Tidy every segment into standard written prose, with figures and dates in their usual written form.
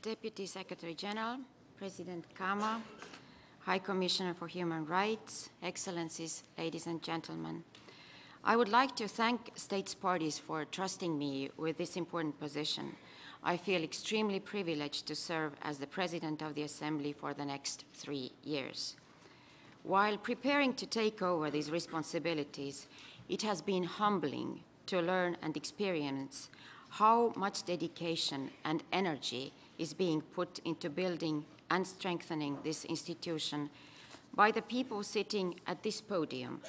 Deputy Secretary General, President Kama, High Commissioner for Human Rights, Excellencies, ladies and gentlemen. I would like to thank states parties for trusting me with this important position. I feel extremely privileged to serve as the President of the Assembly for the next 3 years. While preparing to take over these responsibilities, it has been humbling to learn and experience how much dedication and energy is being put into building and strengthening this institution by the people sitting at this podium,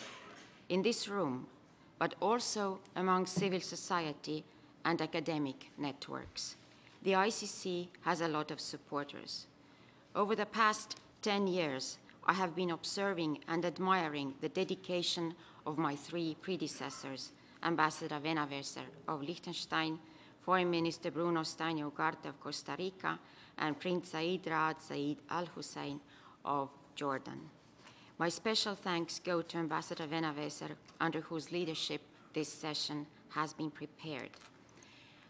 in this room, but also among civil society and academic networks. The ICC has a lot of supporters. Over the past 10 years, I have been observing and admiring the dedication of my 3 predecessors, Ambassador Venaweser of Liechtenstein, Foreign Minister Bruno Ugarte of Costa Rica, and Prince Said Raad Said Al Hussein of Jordan. My special thanks go to Ambassador Venaweser, under whose leadership this session has been prepared.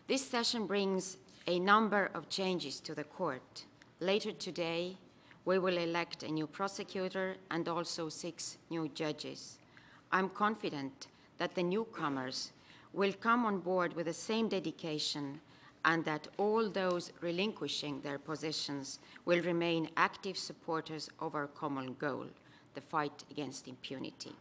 This session brings a number of changes to the court. Later today, we will elect a new prosecutor and also 6 new judges. I'm confident that the newcomers will come on board with the same dedication and that all those relinquishing their positions will remain active supporters of our common goal, the fight against impunity.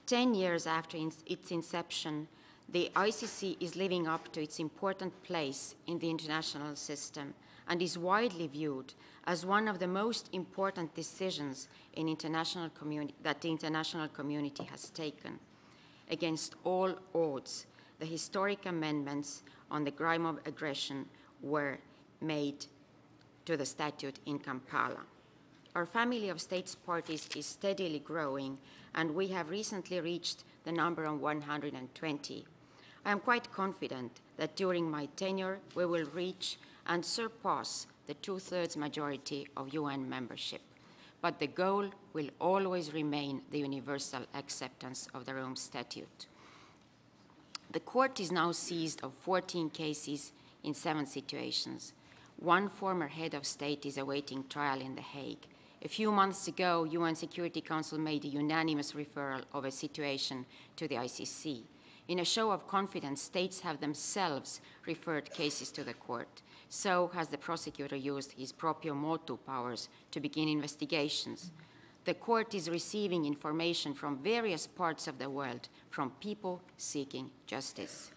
10 years after its inception, the ICC is living up to its important place in the international system and is widely viewed as one of the most important decisions in that the international community has taken. Against all odds, the historic amendments on the crime of aggression were made to the statute in Kampala. Our family of states parties is steadily growing, and we have recently reached the number of 120. I am quite confident that during my tenure, we will reach and surpass the 2/3 majority of UN membership. But the goal will always remain the universal acceptance of the Rome Statute. The court is now seized of 14 cases in 7 situations. 1 former head of state is awaiting trial in The Hague. A few months ago, UN Security Council made a unanimous referral of a situation to the ICC. In a show of confidence, states have themselves referred cases to the court. So has the prosecutor used his proprio motu powers to begin investigations. The court is receiving information from various parts of the world, from people seeking justice.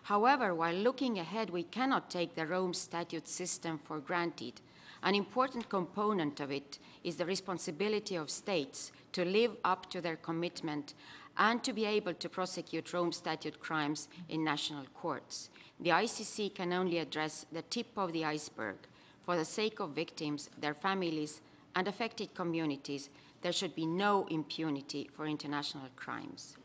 However, while looking ahead, we cannot take the Rome Statute system for granted. An important component of it is the responsibility of states to live up to their commitment and to be able to prosecute Rome Statute crimes in national courts. The ICC can only address the tip of the iceberg. For the sake of victims, their families, and affected communities, there should be no impunity for international crimes.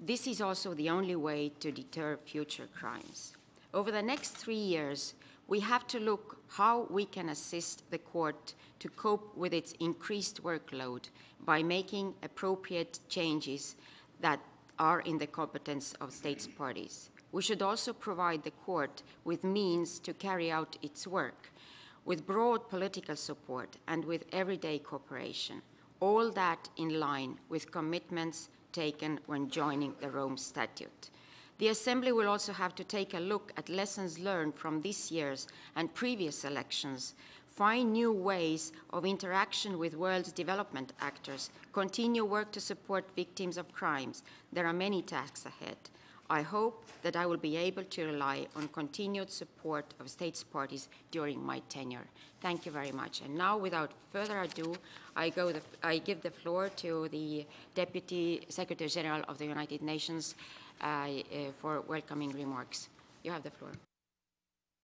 This is also the only way to deter future crimes. Over the next 3 years, we have to look how we can assist the court to cope with its increased workload by making appropriate changes that are in the competence of states parties. We should also provide the court with means to carry out its work, with broad political support and with everyday cooperation, all that in line with commitments taken when joining the Rome Statute. The Assembly will also have to take a look at lessons learned from this year's and previous elections, find new ways of interaction with world development actors, continue work to support victims of crimes. There are many tasks ahead. I hope that I will be able to rely on continued support of states parties during my tenure. Thank you very much. And now, without further ado, I give the floor to the Deputy Secretary General of the United Nations for welcoming remarks. You have the floor.